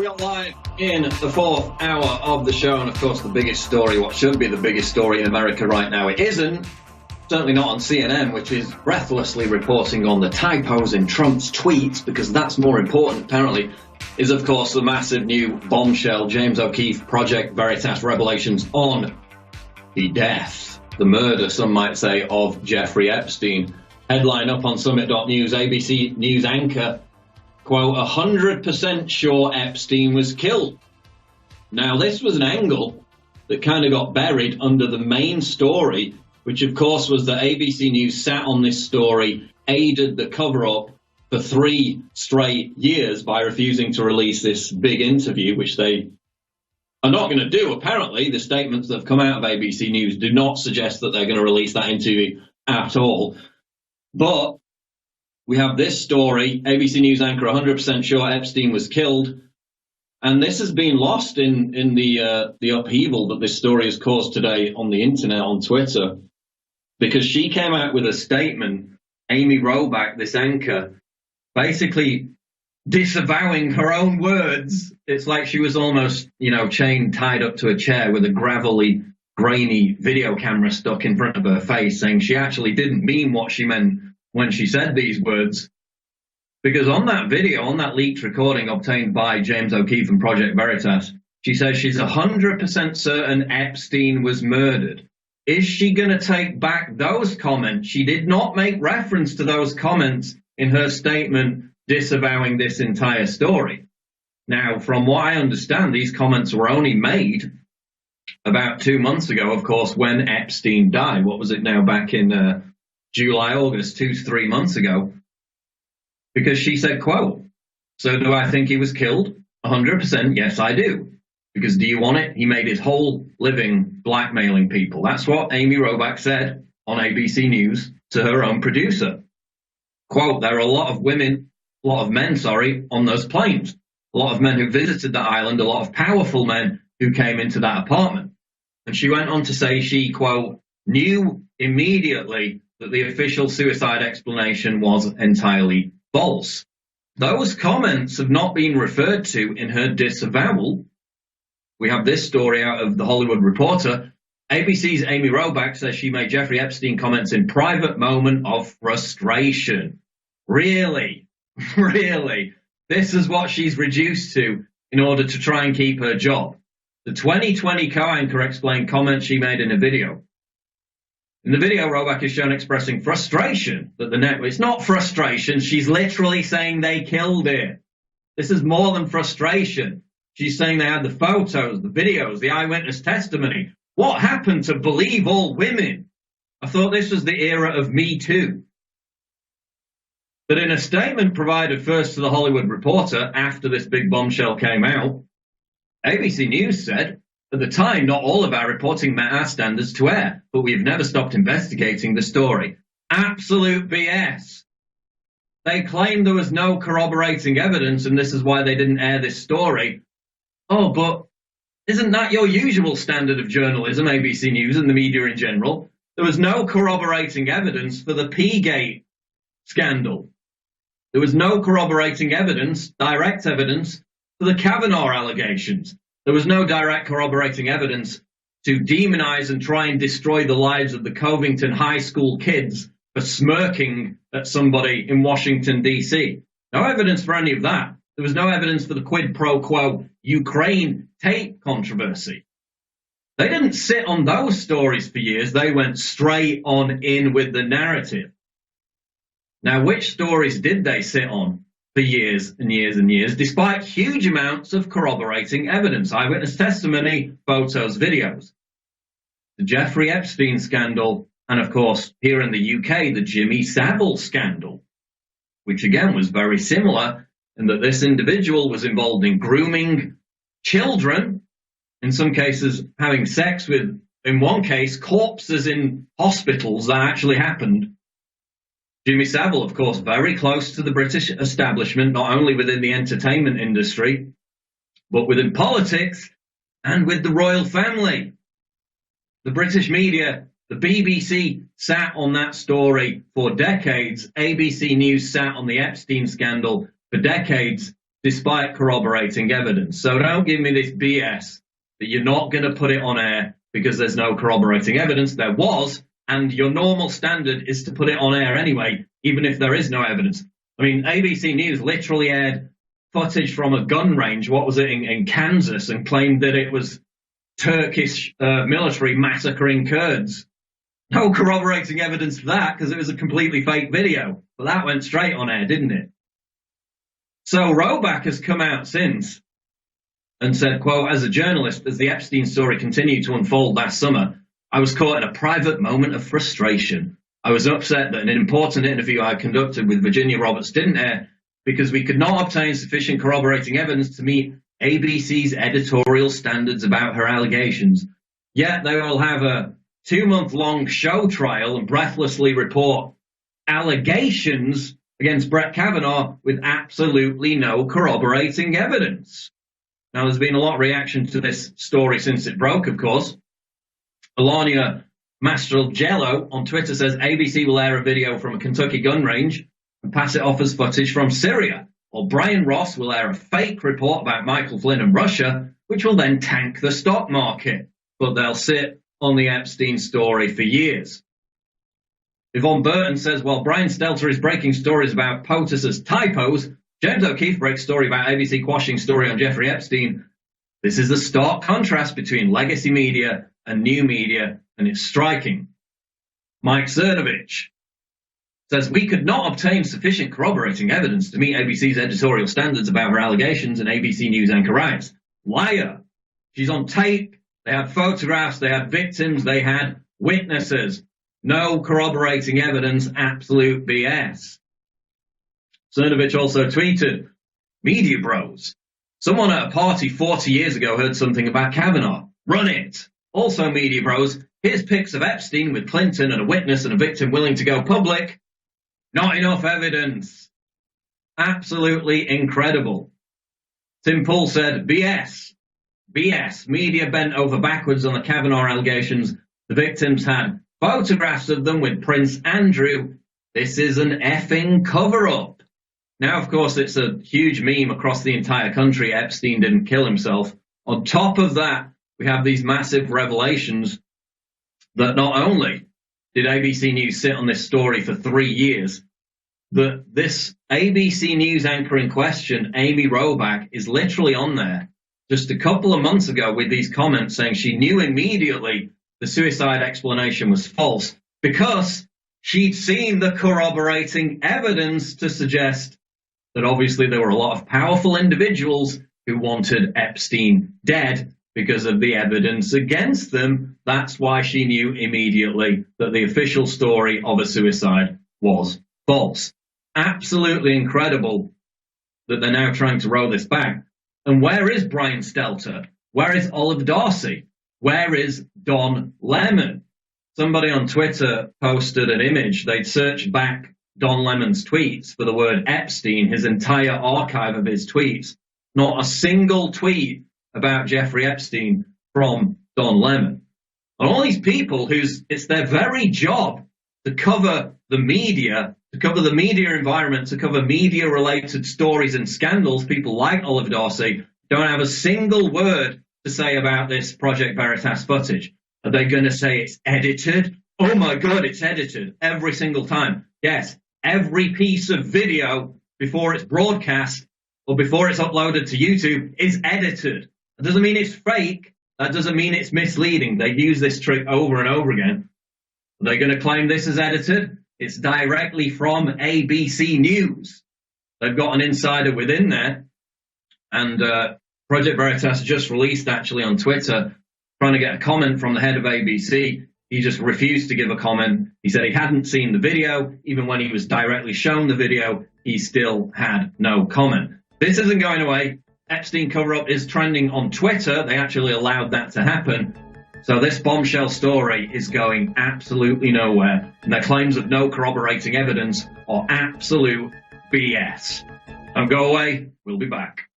We are live in the fourth hour of the show, and of course the biggest story, what should be the biggest story in America right now, it isn't. Certainly not on CNN, which is breathlessly reporting on the typos in Trump's tweets, because that's more important, apparently, is of course the massive new bombshell, James O'Keefe Project Veritas revelations on the death, the murder, some might say, of Jeffrey Epstein. Headline up on Summit.News, ABC News anchor, quote, 100% sure Epstein was killed. Now, this was an angle that kind of got buried under the main story, which, of course, was that ABC News sat on this story, aided the cover-up for 3 straight years by refusing to release this big interview, which they are not going to do, apparently. The statements that have come out of ABC News do not suggest that they're going to release that interview at all. But we have this story, ABC News anchor 100% sure Epstein was killed. And this has been lost in the upheaval that this story has caused today on the internet, on Twitter, because she came out with a statement, Amy Robach, this anchor, basically disavowing her own words. It's like she was almost, chained, tied up to a chair with a gravelly, grainy video camera stuck in front of her face, saying she actually didn't mean what she meant when she said these words. Because on that video, on that leaked recording obtained by James O'Keefe and Project Veritas, she says she's 100% certain Epstein was murdered. Is she going to take back those comments? She did not make reference to those comments in her statement disavowing this entire story. Now, from what I understand, these comments were only made about 2 months ago, of course, when Epstein died. What was it now, back in July, August, 2 to 3 months ago? Because she said, quote, so do I think he was killed? 100%, yes, I do. Because do you want it? He made his whole living blackmailing people. That's what Amy Robach said on ABC News to her own producer. Quote, there are a lot of men, on those planes. A lot of men who visited that island, a lot of powerful men who came into that apartment. And she went on to say she, quote, knew immediately that the official suicide explanation was entirely false. Those comments have not been referred to in her disavowal. We have this story out of The Hollywood Reporter. ABC's Amy Robach says she made Jeffrey Epstein comments in private moment of frustration. Really? Really? This is what she's reduced to in order to try and keep her job. The 2020 co-anchor explained comments she made in a video. In the video, Robach is shown expressing frustration that the network, it's not frustration, she's literally saying they killed it. This is more than frustration. She's saying they had the photos, the videos, the eyewitness testimony. What happened to believe all women? I thought this was the era of Me Too. But in a statement provided first to The Hollywood Reporter after this big bombshell came out, ABC News said, at the time, not all of our reporting met our standards to air, but we've never stopped investigating the story. Absolute BS. They claimed there was no corroborating evidence, and this is why they didn't air this story. Oh, but isn't that your usual standard of journalism, ABC News and the media in general? There was no corroborating evidence for the P-Gate scandal. There was no corroborating evidence, direct evidence, for the Kavanaugh allegations. There was no direct corroborating evidence to demonize and try and destroy the lives of the Covington High School kids for smirking at somebody in Washington, D.C. No evidence for any of that. There was no evidence for the quid pro quo Ukraine tape controversy. They didn't sit on those stories for years. They went straight on in with the narrative. Now, which stories did they sit on for years and years and years, despite huge amounts of corroborating evidence, eyewitness testimony, photos, videos? The Jeffrey Epstein scandal, and of course, here in the UK, the Jimmy Savile scandal, which again was very similar in that this individual was involved in grooming children, in some cases having sex with, in one case, corpses in hospitals. That actually happened. Jimmy Savile, of course, very close to the British establishment, not only within the entertainment industry, but within politics and with the royal family. The British media, the BBC, sat on that story for decades. ABC News sat on the Epstein scandal for decades. despite corroborating evidence. So don't give me this BS that you're not going to put it on air because there's no corroborating evidence. There was, and your normal standard is to put it on air anyway, even if there is no evidence. I mean, ABC News literally aired footage from a gun range, what was it, in Kansas, and claimed that it was Turkish military massacring Kurds. No corroborating evidence for that because it was a completely fake video. But that went straight on air, didn't it? So Roback has come out since and said, quote, as a journalist, as the Epstein story continued to unfold last summer, I was caught in a private moment of frustration. I was upset that an important interview I conducted with Virginia Roberts didn't air because we could not obtain sufficient corroborating evidence to meet ABC's editorial standards about her allegations. Yet they will have a 2-month-long show trial and breathlessly report allegations against Brett Kavanaugh with absolutely no corroborating evidence. Now, there's been a lot of reaction to this story since it broke, of course. Alania Mastrelgello on Twitter says ABC will air a video from a Kentucky gun range and pass it off as footage from Syria. Or Brian Ross will air a fake report about Michael Flynn and Russia, which will then tank the stock market. But they'll sit on the Epstein story for years. Yvonne Burton says, while Brian Stelter is breaking stories about POTUS as typos, James O'Keefe breaks story about ABC quashing story on Jeffrey Epstein. This is the stark contrast between legacy media and new media, and it's striking. Mike Cernovich says, we could not obtain sufficient corroborating evidence to meet ABC's editorial standards about her allegations, and ABC News anchor writes, liar. She's on tape. They had photographs. They had victims. They had witnesses. No corroborating evidence. Absolute BS. Cernovich also tweeted, media bros. Someone at a party 40 years ago heard something about Kavanaugh. Run it. Also, media bros, here's pics of Epstein with Clinton and a witness and a victim willing to go public. Not enough evidence. Absolutely incredible. Tim Pool said, BS. BS. Media bent over backwards on the Kavanaugh allegations. The victims had photographs of them with Prince Andrew. This is an effing cover-up. Now, of course, it's a huge meme across the entire country. Epstein didn't kill himself. On top of that, we have these massive revelations that not only did ABC News sit on this story for 3 years, that this ABC News anchor in question, Amy Roback, is literally on there just a couple of months ago with these comments saying she knew immediately the suicide explanation was false because she'd seen the corroborating evidence to suggest that obviously there were a lot of powerful individuals who wanted Epstein dead because of the evidence against them. That's why she knew immediately that the official story of a suicide was false. Absolutely incredible that they're now trying to roll this back. And where is Brian Stelter? Where is Oliver Darcy? Where is Don Lemon? Somebody on Twitter posted an image. They'd searched back Don Lemon's tweets for the word Epstein, his entire archive of his tweets. Not a single tweet about Jeffrey Epstein from Don Lemon. And all these people it's their very job to cover the media, environment, to cover media-related stories and scandals. People like Oliver Darcy don't have a single word to say about this Project Veritas footage. Are they going to say it's edited? Oh my God, it's edited every single time. Yes, every piece of video before it's broadcast or before it's uploaded to YouTube is edited. That doesn't mean it's fake. That doesn't mean it's misleading. They use this trick over and over again. Are they going to claim this is edited? It's directly from ABC News. They've got an insider within there. And Project Veritas just released actually on Twitter, trying to get a comment from the head of ABC. He just refused to give a comment. He said he hadn't seen the video. Even when he was directly shown the video, he still had no comment. This isn't going away. Epstein cover-up is trending on Twitter. They actually allowed that to happen. So this bombshell story is going absolutely nowhere. And their claims of no corroborating evidence are absolute BS. Don't go away. We'll be back.